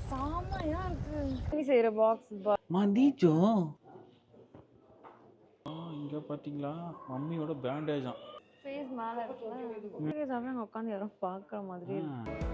செமையா இருக்கு. நீ செய்யற பாக்ஸ் மதிச்சோ இங்க பாத்தீங்களா மம்மியோட பேண்டேஜா ஃபேஸ் மேல இருக்குல. ஃபேஸ் அப்படியே உட்கார்ந்து யாரோ பார்க்குற மாதிரி இருக்கு.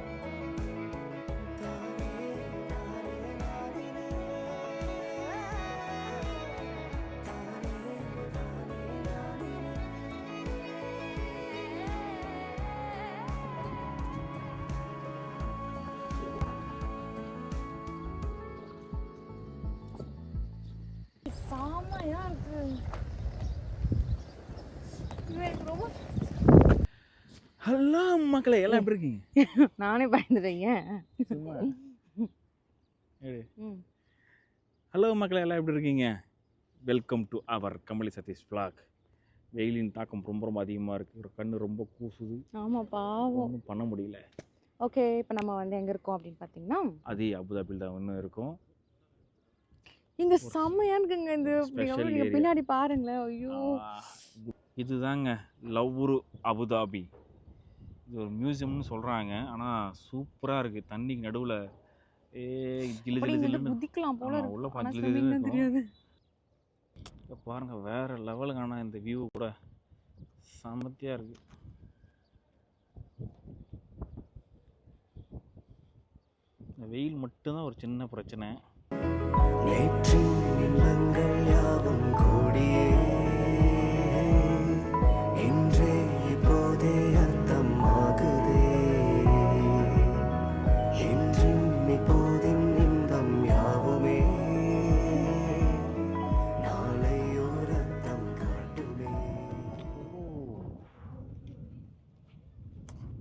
செமையா இருக்கு. எனக்கு ரொம்ப ஹலோ மக்களே எல்லாம் எப்படி இருக்கீங்க? நானே பயந்துட்டேங்க. ஹலோ மக்களே எல்லாம் எப்படி இருக்கீங்க? Welcome to our Kamali Sathish vlog. வெயிலின் தாக்கம் ரொம்ப ரொம்ப அதிகமாக இருக்குது. ஒரு கண்ணு ரொம்ப கூசுது. ஆமாம் பாவம், ஒன்றும் பண்ண முடியல. ஓகே, இப்போ நம்ம வந்து எங்கே இருக்கோம் அப்படின்னு பார்த்தீங்கன்னா அதே அபுதாபியில் தான் ஒன்றும் இருக்கும். இங்கே செம்மையா இருக்குங்க. இந்த நீங்கள் பின்னாடி பாருங்களேன். ஐயோ, இதுதாங்க லவ்வுரு அபுதாபி. இது ஒரு மியூசியம்னு சொல்கிறாங்க. ஆனால் சூப்பராக இருக்குது. தண்ணிக்கு நடுவில் குதிக்கலாம் போல உள்ள இருக்கு. தெரியாது. பாருங்க வேற லெவலுக்கான இந்த வியூ கூட சமத்தியாக இருக்கு. இந்த வெயில் மட்டும்தான் ஒரு சின்ன பிரச்சனை.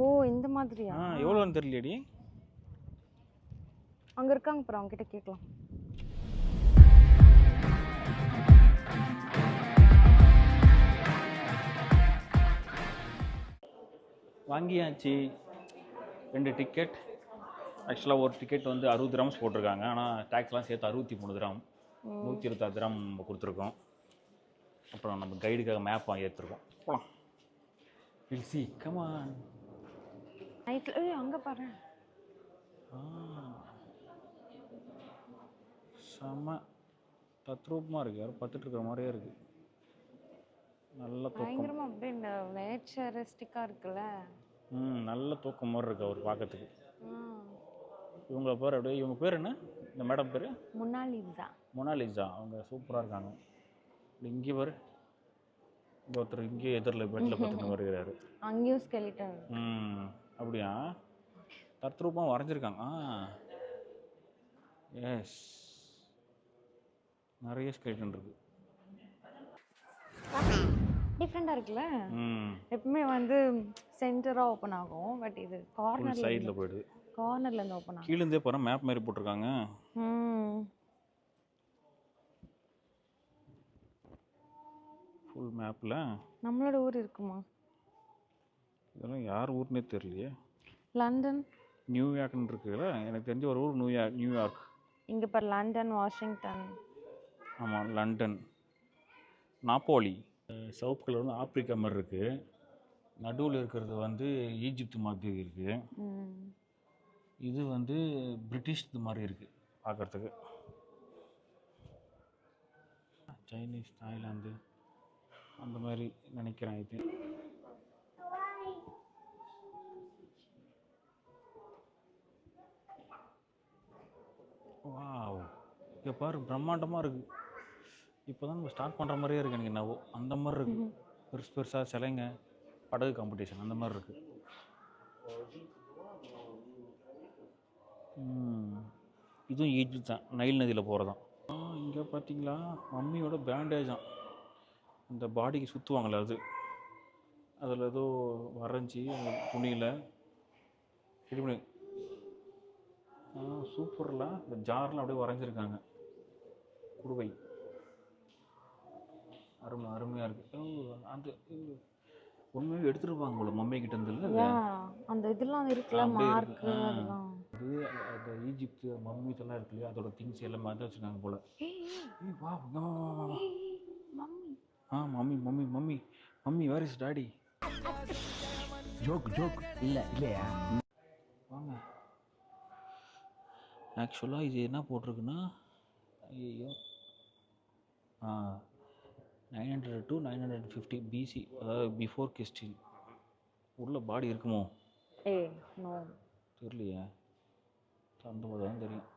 ஓ, இந்த மாதிரியா? எவ்வளோன்னு தெரியலையடி. அங்க இருக்காங்க பாரு, அவங்க கிட்ட கேட்கலாம். வாங்கியாச்சு 2 டிக்கெட். ஆக்சுவலாக ஒரு டிக்கெட் வந்து 60 dirhams போட்டிருக்காங்க. ஆனால் டேக்ஸ்லாம் சேர்த்து 63 dirham, 126 dirham நம்ம கொடுத்துருக்கோம். அப்புறம் நம்ம கைடுக்காக மேப் வாங்கி எடுத்துருக்கோம். போகலாம். Will see come on. அங்க பாரு, செம்ம தத்ரூபமாக இருக்குது. யாரும் பத்துட்டு இருக்கிற மாதிரியே இருக்குது. நல்ல தூக்கம். பயங்கரமா அப்படியே இந்த நேச்சரிஸ்டிக்கா இருக்குல்ல. நல்ல தூக்கம் மாதிரி இருக்கு அவர் பார்க்கறதுக்கு. இவங்க பேர் அப்படியே, இவங்க பேர் என்ன? இந்த மேடம் பேர் மொனாலிசா. அவங்க சூப்பராக இருக்காங்க. இங்கே பேர் இங்கே ஒருத்தர் இங்கே எதிரில் பெட்டில் பார்த்துட்டு வருகிறாரு. அங்கேயும் ஸ்கெலிட்டன். அப்படியா? தத்ரூபமாக வரைஞ்சிருக்காங்க. எஸ், நிறைய ஸ்கெலிட்டன் இருக்கு. டிஃப்ரெண்டா இருக்குல்ல. எப்பவுமே வந்து சென்டரா ஓபன் ஆகும், பட் இது கார்னர்ல சைடுல போயிடுது. கார்னர்ல இருந்து ஓபன் ஆகும். கீழ இருந்தே பாரு, மேப் மாதிரி போட்டுருக்காங்க. ஃபுல் மேப்ல நம்மளோட ஊர் இருக்குமா? இதெல்லாம் யார் ஊர்னே தெரியலையே. லண்டன், நியூயார்க்னு இருக்குல்ல. எனக்கு தெரிஞ்ச ஒரு ஊர் நியூயார்க். இங்க பாரு, லண்டன், வாஷிங்டன். ஆமாம், லண்டன். நாப்போலி. சவுத் கலர் வந்து ஆப்பிரிக்கா மாதிரி இருக்குது. நடுவில் இருக்கிறது வந்து ஈஜிப்து மாதிரி இருக்குது. இது வந்து பிரிட்டிஷ் மாதிரி இருக்குது பார்க்குறதுக்கு. சைனீஸ், தாய்லாந்து அந்த மாதிரி நினைக்கிறேன். இது வாவ், இங்கே பாரு பிரம்மாண்டமாக இருக்குது. இப்போ தான் நம்ம ஸ்டார்ட் பண்ணுற மாதிரியே இருக்குது எனக்கு என்னவோ. அந்த மாதிரி இருக்குது. பெருசு பெருசாக சிலைங்க, படகு காம்படிஷன் அந்த மாதிரி இருக்குது. இதுவும் ஈஜிப்ட் தான், நைல் நதியில் போகிறதான். இங்கே பார்த்தீங்களா மம்மியோட பேண்டேஜாம். இந்த பாடிக்கு சுற்றுவாங்களே அது, அதில் ஏதோ வரைஞ்சி அந்த துணியில் இது பண்ணி சூப்பரில் இந்த ஜாரில் அப்படியே வரைஞ்சிருக்காங்க. குடுவை அருமையாக இருக்குது. அந்த உண்மையாக எடுத்துருப்பாங்க போல மம்மி கிட்ட இருந்து. அந்த இதெல்லாம் இருக்குல்ல, மார்க் அதெல்லாம். அது அந்த ஈஜிப்து மம்மிஸ் எல்லாம் இருக்கு இல்லையா, அதோட திங்ஸ் எல்லாம் மாதிரி வச்சுருக்காங்க போல. வா mummy mummy mummy mummy where is daddy? Joke இல்லையா? வாங்க ஆக்சுவலாக இது என்ன போட்டிருக்குன்னா ஐயோ 900 to 950 பிசி, அதாவது பிஃபோர் கிறிஸ்டின். உள்ள பாடி இருக்குமோ நோ தெரியலையே, திறந்தபோது தான் தெரியும்.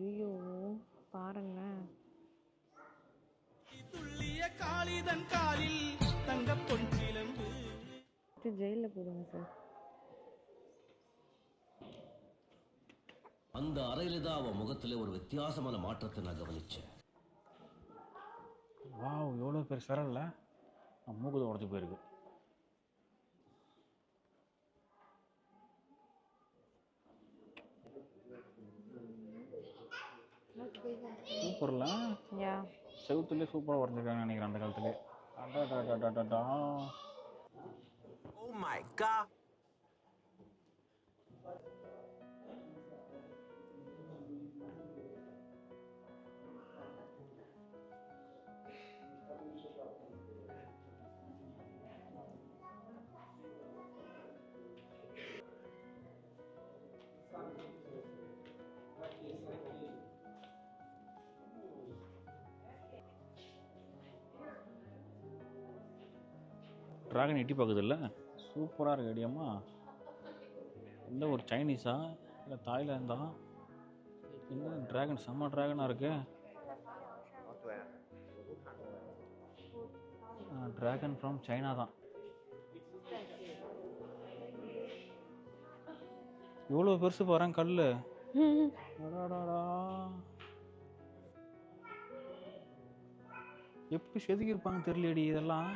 ஐயோ பாருங்களேன். துள்ளிய காளிதன் காலில் தங்க பொன் சிலம்பு. ஜெயிலில் போடுங்க சார். அந்த அறையில தான் அவன் முகத்துல ஒரு வித்தியாசமான மாற்றத்தை நான் கவனிச்சேன். வாவ், எவ்வளோ பேர் சரல்ல மூக்குது உடஞ்சி போயிருக்கு. சூப்பர்ல, யா செவுத்துலேயே சூப்பராக வரைஞ்சிருக்காங்க நினைக்கிறேன் அந்த காலத்துலேயே. அடா. Oh my god. ட்ராகன் எட்டி பார்க்குது இல்லை, சூப்பராக இருக்கு ஐடியாமா. எந்த ஒரு சைனீஸா இல்லை தாய்லாந்தா? என்ன ட்ராகன், செம்ம ட்ராகனாக இருக்கு. ட்ராகன் ஃப்ரம் சைனா தான். எவ்வளோ பெருசு பாருங்க கல். எப்படி செதுக்கியிருப்பாங்க தெரியலடி இதெல்லாம்.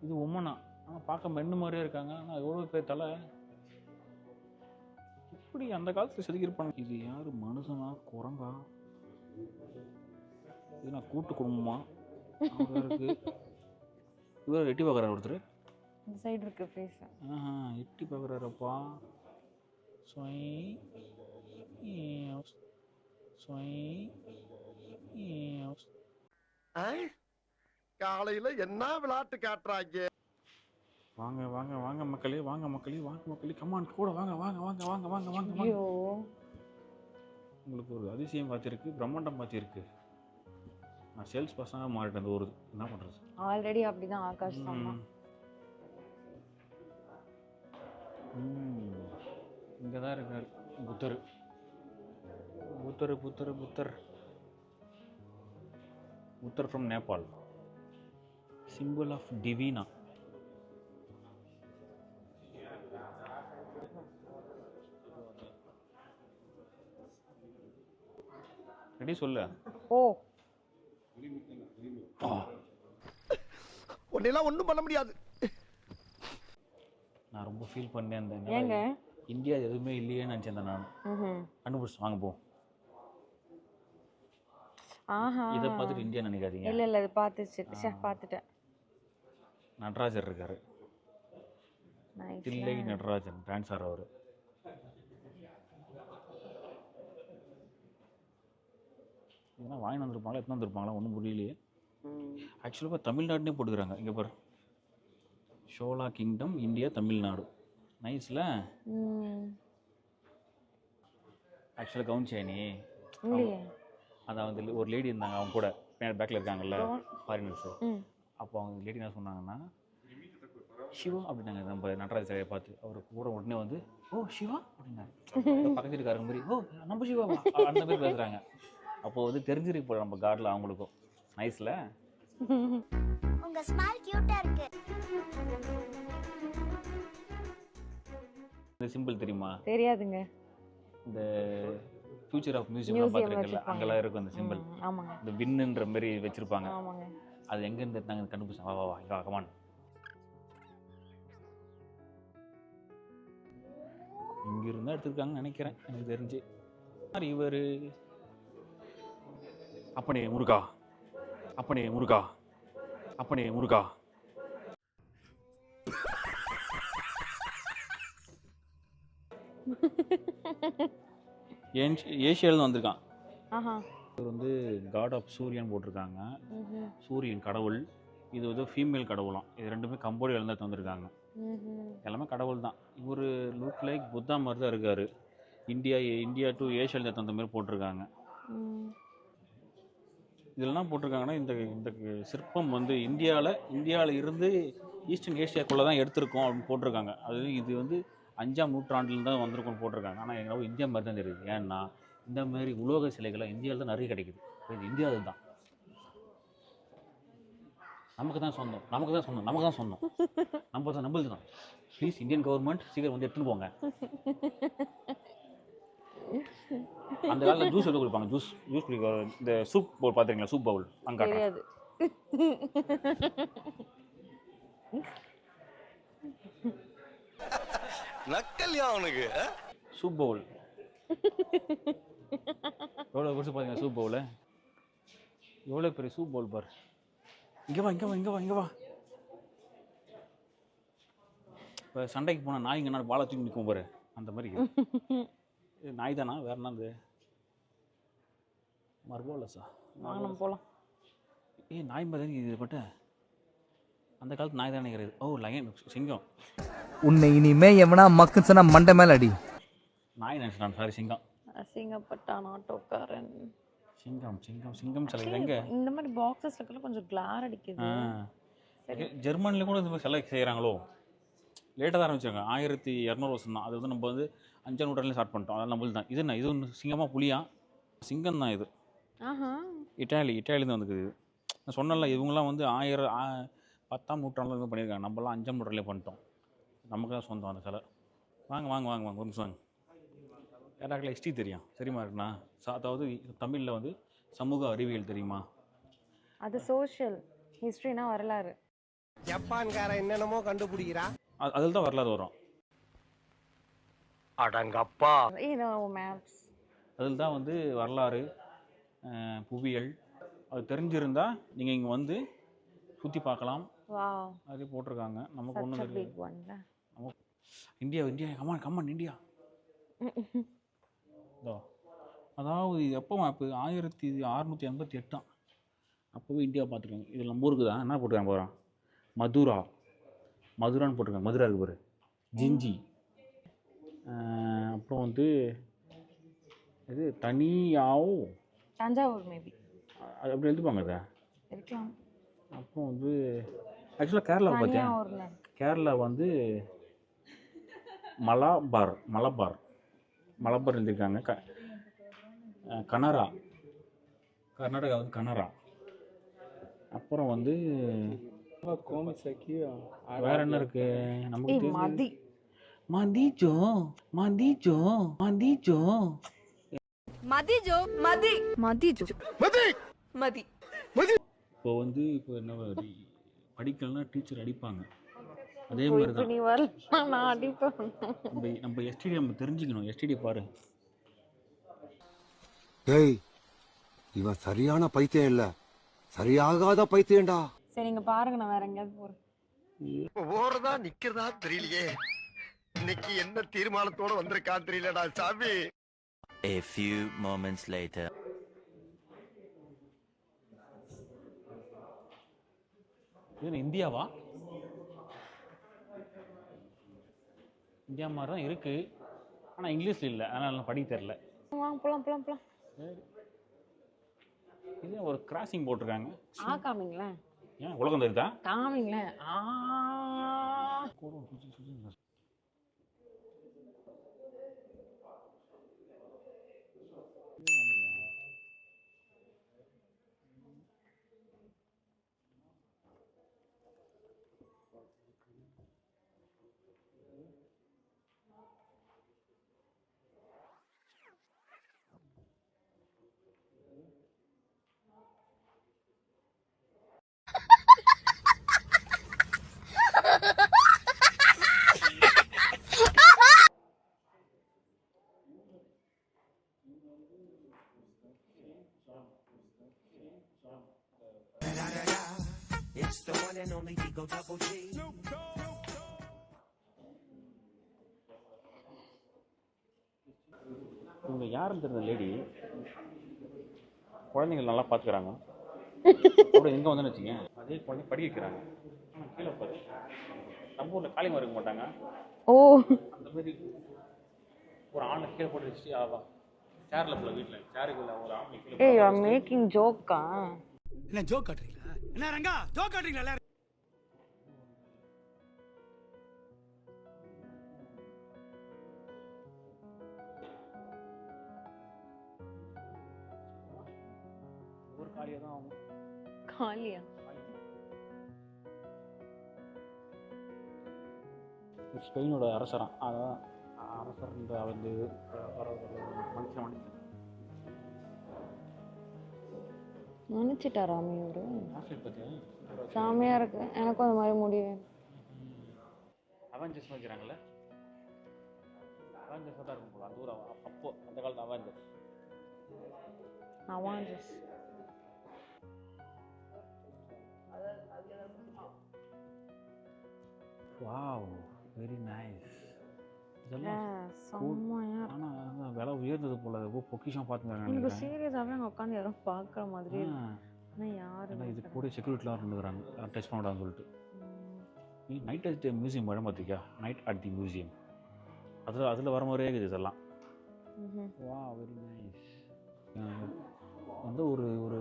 இது உமனா, ஆனால் பார்க்க மென்னு மாதிரியே இருக்காங்க. ஆனால் எவ்வளோ பேர் தலை, இப்படி அந்த காலத்தில் செதுக்கியிருப்பாங்க. இது யார், மனுஷனா குரங்கா? இது நான் கூட்டு குடும்பமா இருக்கு. இவர் எட்டி பார்க்குறாரு ஒருத்தர், இந்த சைடு இருக்கு ஃபேஸ். எட்டி பார்க்குறாருப்பா. காலையில என்ன விளையாட்டு காட்டுறாங்க. வாங்க வாங்க வாங்க மக்களே, வாங்க மக்களே, வாங்க மக்களே, கமான் கூட வாங்க வாங்க வாங்க வாங்க வாங்க வாங்க வாங்க. ஐயோ, உங்களுக்கு ஒரு அதிசயம் பார்த்திருக்கு, பிரம்மாண்டம் பார்த்திருக்கு. நான் சேல்ஸ் பர்சனாக மாறிட்டேன் அந்த ஊருக்கு. என்ன பண்ணுறது, ஆல்ரெடி அப்படிதான் ஆகாஷ் சொன்னான். இங்கே தான் இருக்கார் புத்தர். புத்தர் புத்தர் புத்தர் புத்தர் ஃப்ரம் நேபாள். சிம்பிள் ஆஃப் டிவினா. ரெடி சொல்லு. ஓ, உன்னெல்லாம் ஒன்றும் பண்ண முடியாது. நான் ரொம்ப ஃபீல் பண்ணேன். அந்த ஏங்க இந்தியா எதுவுமே இல்லையேன்னு நினச்சேன் நான். கண்டுபிடிச்சு வாங்க போ. ஆஹா, இதை பார்த்துட்டு இந்தியா நினைக்காதீங்க. இல்ல இல்ல, இது பார்த்துச்சு, பார்த்துட்டேன். நடராஜர் இருக்காரு, தில்லை நடராஜன் டான்ஸர் அவர். இதெல்லாம் வாங்கி வந்துருப்பாங்களா, எத்தனை வந்துருப்பாங்களா, ஒன்றும் புரியலையே. ஆக்சுவலாக இப்போ தமிழ்நாடுனே போட்டுக்கிறாங்க. இங்கே பாரு, ஷோலா கிங்டம் இந்தியா தமிழ்நாடு. நைஸ்ல. ஆக்சுவலாக கவுன்சியா நீ, அதான் வந்து ஒரு லேடி இருந்தாங்க அவங்க கூட, பேக்கில் இருக்காங்கல்ல ஃபாரினர்ஸு. அப்போ அவங்க லேடி என்ன சொன்னாங்கன்னா, சிவா அப்படின்னாங்க. நம்ம நடராஜ் சிலையை பார்த்து அவர் கூட உடனே வந்து, ஓ சிவா அப்படின்னாங்க. பக்கத்து இருக்காரு மாதிரி, ஓ நம்ம சிவா அந்த மாதிரி பேசுகிறாங்க. அப்போ வந்து தெரிஞ்சிருக்கு போல நம்ம கார்டில் அவங்களுக்கும். நைஸ்ல. உங்க ஸ்மைல் கியூட்டா இருக்கு. இந்த சிம்பிள் தெரியுமா? தெரியாதுங்க. இந்த ஃபியூச்சர் ஆஃப் மியூசியம் பார்த்துருக்கல, அங்கெல்லாம் இருக்கும் அந்த சிம்பிள். ஆமாங்க, இந்த வின்னுன்ற மாதிரி வச்சிருப்பாங்க. ஆமாங்க. அது எங்கேருந்து எடுத்தாங்க கண்டுபிடிச்சாங்க. வா வா வா கமான். இங்கிருந்தா எடுத்துருக்காங்கன்னு நினைக்கிறேன் எனக்கு தெரிஞ்சு. இவர் அப்பனே முருகா, அப்பனே முருகா, அப்பனே முருகா. ஏஷியாவிலேருந்து வந்திருக்கான். ஆஹா. இவர் வந்து காட் ஆஃப் சூரியன் போட்டிருக்காங்க. ம்ஹும். சூரியன் கடவுள். இது வந்து ஃபீமேல் கடவுளாம். இது ரெண்டுமே கம்போடியாவிலேருந்து எடுத்து வந்திருக்காங்க. ம்ஹும். எல்லாமே கடவுள் தான். இவர் லுக் லைக் புத்தா மாதிரி தான் இருக்கார். இந்தியா டு ஏஷியாவிலேருந்து எடுத்து வந்த மாதிரி போட்டிருக்காங்க. ம். இதெல்லாம் போட்டிருக்காங்கன்னா இந்த இந்த சிற்பம் வந்து இந்தியாவில் இருந்து ஈஸ்டர்ன் ஏஷியாக்குள்ளே தான் எடுத்திருக்கோம் அப்படின்னு போட்டிருக்காங்க. இது வந்து 5ஆம் நூற்றாண்டில் தான் வந்திருக்கோம்னு போட்டிருக்காங்க. ஆனால் எங்களோ இந்தியா மாதிரி தான் தெரியுது. ஏன்னா இந்த மாதிரி உலோக சிலைகளை இந்தியாவில் தான் நிறைய கிடைக்குது. இது இந்தியாவில் தான் நமக்கு தான் சொந்தம். நம்மளுது தான். ப்ளீஸ் இந்தியன் கவர்மெண்ட் சீக்கிரம் வந்து எடுத்துன்னு போங்க. அந்த காலத்தில் ஜூஸ் எடுத்து குடிப்பாங்க. ஜூஸ் குடிக்க இந்த சூப் பவுல் பார்த்துருக்கீங்களா? சூப் பவுல் அங்கே தெரியாது. நக்கல்யா அவனுக்கு. சூப் பவுல் எவ்வளோ குடிச்சு பார்த்தீங்க? சூப் பவுல் எவ்வளோ பெரிய சூப் பவுல் பார். இங்கே வா. இப்போ சண்டைக்கு போனால் நாய் இங்கே பாலை தூக்கி நிற்கும் பாரு, அந்த மாதிரி இது நாய் தானா? வேற என்ன? அது மர்போலஸா? வாங்க போகலாம். நாய் மாதிரி இது பட்ட அந்த காலத்து நாய் தான் நினைக்கிறது. ஓ லயன், சிங்கம். உன்னை இனிமே எவனா மக்கு சொன்னா மண்டை மேல அடி. நாய் நினைச்சிட்டான். சாரி, சிங்கம். அசிங்கப்பட்டான் ஆட்டோக்காரன். சிங்கம் சிலை எங்க? இந்த மாதிரி பாக்ஸஸ்ல இருக்கலாம் கொஞ்சம் கிளார் அடிக்குது. ஜெர்மனில கூட இந்த மாதிரி சிலை செய்கிறாங்களோ? லேட்டாக தான் ஆரம்பிச்சாங்க. 1200 வருஷம் தான். அது வந்து நம்ம வந்து 5ஆம் நூற்றாண்டுல ஸ்டார்ட் பண்ணிட்டோம். அதெல்லாம் நம்மளுது தான். இது என்ன? இது ஒன்று சிங்கமா புலியா? சிங்கம் தான் இது. ஆஹா. இட்டாலியிலேருந்து வந்துக்குது. நான் சொன்னல, இவங்கெல்லாம் வந்து 10ஆம் நூற்றாண்டில் இருந்து பண்ணியிருக்காங்க. நம்மளாம் 5ஆம் நூற்றாண்டிலே பண்ணிட்டோம். நமக்கு தான் சொந்தம் அந்த சிலை. வாங்க ஒரு நிமிஷம் வாங்க. யாராக்கில் ஹிஸ்ட்ரி தெரியும் சரிமா இருக்குண்ணா? அதாவது தமிழில் வந்து சமூக அறிவியல் தெரியுமா? அது சோஷியல் ஹிஸ்ட்ரினா வரலாறு. ஜப்பான்காரன் என்னென்னமோ கண்டுபிடிக்கிறா. அதில் தான் வரலாறு வரும். அடங்கப்பா. மேப்ஸ் அதில் தான் வந்து வரலாறு, புவியியல் அது தெரிஞ்சிருந்தால் நீங்கள் இங்கே வந்து சுற்றி பார்க்கலாம். வாவ், அதே போட்டிருக்காங்க. நமக்கு such a ஒன்றும் big one. India come on India. அதாவது இது எப்போ மேப்பு? 1688. அப்போவே இந்தியா பார்த்துருக்காங்க. இதில் நம்ம ஊருக்கு தான் என்ன போட்டிருக்காங்க போகிறோம்? மதுரான்னு போட்டிருக்காங்க. மதுரா இருக்கு பாரு. ஜிஞ்சி. அப்புறம் வந்து இது தனியாவோ தஞ்சாவூர் மேபி அது அப்படி எழுதிப்பாங்க அதை. இருக்கலாம். அப்புறம் வந்து ஆக்சுவலாக கேரளா பார்த்தேன். தஞ்சாவூர்ல கேரளா வந்து மலபார் எழுதியிருக்காங்க. கனரா, கர்நாடகா வந்து கனரா. அப்புறம் வந்து வேற என்ன இருக்கு நமக்கு? மதிஜோ. இப்போ வந்து என்ன படிக்கலன்னா டீச்சர் அடிப்பாங்க. அதே மாதிரி தான் நீ வரல நான் அடிப்பேன். நம்ம எஸ்டிடி நம்ம தெரிஞ்சுக்கணும். எஸ்டிடி பாரு. டேய், இவன் சரியான பைத்தியம் இல்ல, சரியாகாத பைத்தியம்டா. சரி நீங்க பாருங்க, நான் வேற எங்கேயாவது போறேன். ஓடுறதா நிக்கிறதா தெரியலையே. இன்னைக்கு என்ன தீர்மானத்தோட வந்திருக்கான் தெரியலடா சாமி. A few moments later. இது இந்தியாவா? இந்தியா மாதிரி தான் இருக்கு, ஆனால் இங்கிலீஷில் இல்லை. அதனால நான் படிக்க தெரில. வாங்க போலாம். இது ஒரு கிராசிங் போட்டிருக்காங்க. காமிங்களேன். ஏன் உலகம் தெரியுதா? காமிங்களேன். It's the one and only Eagle Double G. இவங்க யாருன்னு தெரிஞ்ச லேடி குழந்தைகள் நல்லா பார்த்துக்கிறாங்க. அப்புறம் எங்கே வந்தோன்னு வச்சுங்க, அதே குழந்தை படிக்க வைக்கிறாங்க. ஆனால் கீழே பாரு, நம்ம ஊரில் காளியம்மா இருக்க மாட்டாங்க. ஓ, அந்த மாதிரி ஒரு ஆணை கீழே போட்டு வச்சுட்டு ஆவா சேரில் போல வீட்டில் சேருக்கு ஒரு ஆணை கீழே ஏய் யூ ஆர் மேக்கிங் ஜோக்கா? என்ன ஜோக் காட்டுறீங்களா? என்ன ரங்கா ஜோக் காட்டுறீங்களா? ஒரு காலியாக தான் ஆகும். காலியா? ஸ்பெயினோட அரசரான், அதான் அரசர்ன்ற வந்து மனுஷன் நினைச்சிட்டாராமே இவரு? பார்த்தியா சாமியா இருக்கு. எனக்கும் அந்த மாதிரி முடிவு. அவெஞ்சர்ஸ் வைக்கிறாங்கல்ல, அவெஞ்சர்ஸ் தான் இருக்கும் போல அந்த ஊர். அப்போ அந்த காலத்து Avengers. Avengers wow, very nice. இதெல்லாம் செம்மையா. ஆனால் விலை உயர்ந்தது போல, பொக்கிஷம் பார்த்துங்க. எனக்கு சீரியஸாவே அங்க உட்காந்து யாரும் பார்க்குற மாதிரி இருக்கு. ஆனா யாரு? ஏன்னா இது கூட செக்யூரிட்டிலாம் இருந்துக்கிறாங்க, டச் பண்ணக்கூடாதுன்னு சொல்லிட்டு. நைட் அட் மியூசியம் வர பார்த்திருக்கியா? நைட் அட் தி மியூசியம், அதில் வர மாதிரியே இருக்குது இதெல்லாம். வா, வெரி நைஸ். வந்து ஒரு ஒரு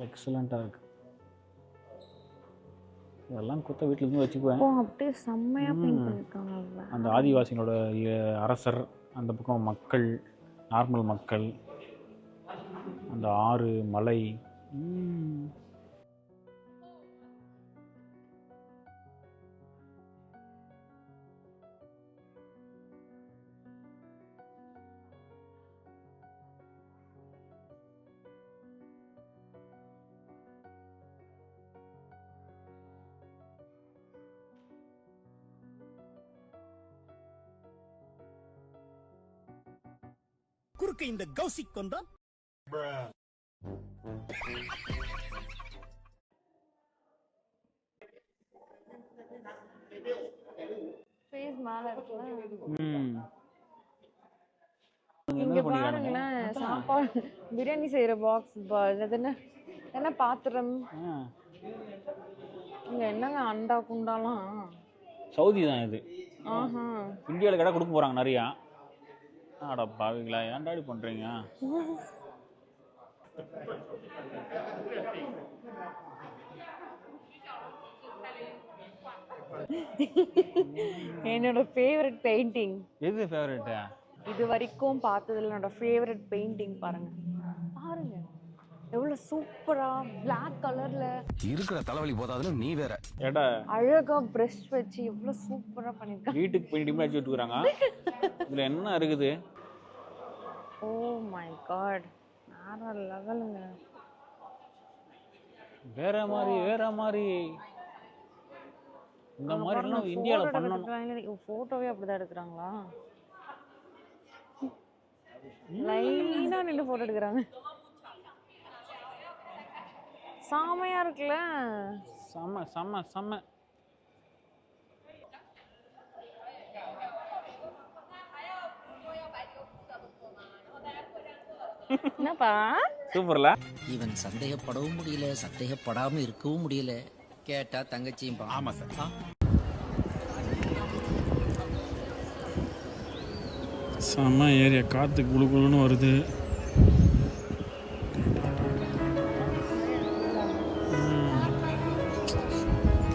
எக்ஸலண்ட்டாக இருக்குது. இதெல்லாம் கொத்த வீட்டில் இருந்து வச்சுக்குவேன். அப்படியே செம்மையா பெயிண்ட் பண்ணிருக்காங்க. அந்த ஆதிவாசிகளோட அரசர், அந்த பக்கம் மக்கள், நார்மல் மக்கள், அந்த ஆறு, மலை. குறுக்க இந்த கௌசிக் வந்தா ஃபேஸ் மேல இருக்குல. என்ன இங்க பாருங்களேன், சாப்பாடு பிரியாணி செய்யற பாக்ஸ் என்ன பாத்திரம். இங்க என்னங்க அண்டா குண்டாலாம். சவுதி தான் இது. ஆஹா, இந்தியாவில் கடை கொடுக்க போகிறாங்க நிறையா. ஆடா பாவிங்களா, ஏன்டாடி பண்ணுறீங்க? என்னோட ஃபேவரட் பெயிண்டிங். எது ஃபேவரட்டா? இது வரைக்கும் பார்த்ததுல என்னோட ஃபேவரட் பெயிண்டிங். பாருங்க பாருங்க எவ்வளவு சூப்பரா பிளாக் கலர்ல இருக்கிற தலைவலி போதாதுன்னு நீ வேற. ஏடா அழகா பிரஷ் வச்சு எவ்வளவு சூப்பரா பண்ணிருக்காங்க. வீட்டுக்கு பெயிண்ட் அடிச்சு விட்டுக்கிறாங்க. இதில் என்ன இருக்குது? ஓ மை காட், வேற லெவலுங்க. வேற மாதிரி வேற மாதிரி. இந்த மாதிரிலாம் இந்தியாவில் பண்ணணும். ஃபோட்டோவே அப்படிதான் எடுக்கிறாங்களா? லைனா நின்று ஃபோட்டோ எடுக்கிறாங்க. செமையா இருக்குல்ல? செம்ம செம்ம செம்ம. என்னப்பா சூப்பர்ல. இவன் சந்தேகப்படவும் முடியல, சந்தேகப்படாம இருக்கவும் முடியல. கேட்டா தங்கச்சியும். ஆமா சார். செம்ம ஏரியா, காற்று குளு குளுன்னு வருது.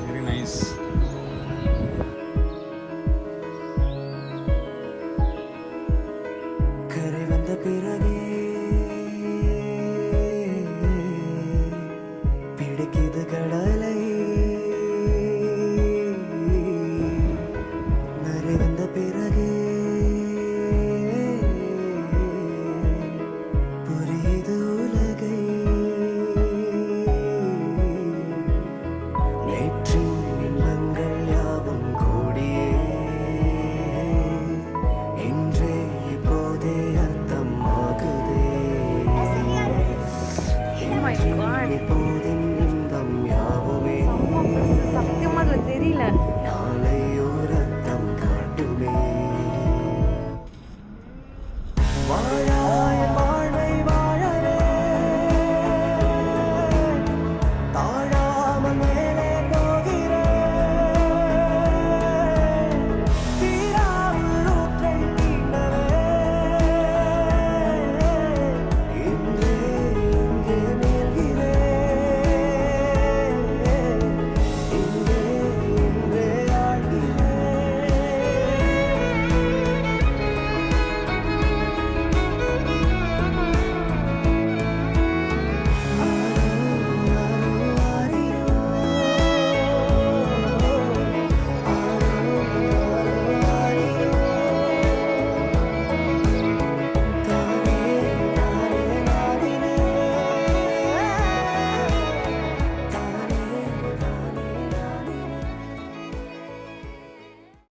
Very nice. கரை வந்த பிறகே பிடிக்குது கடலை. நரை வந்த பிறகே புரியுது உலகை. நேற்றின் இன்பங்கள் யாவும் கூடியே இன்றே இப்போதே அர்த்தம் ஆகுதே. இப்போதின் இன்பம் யாவுமே சத்தியமாக அதில் தெரியல.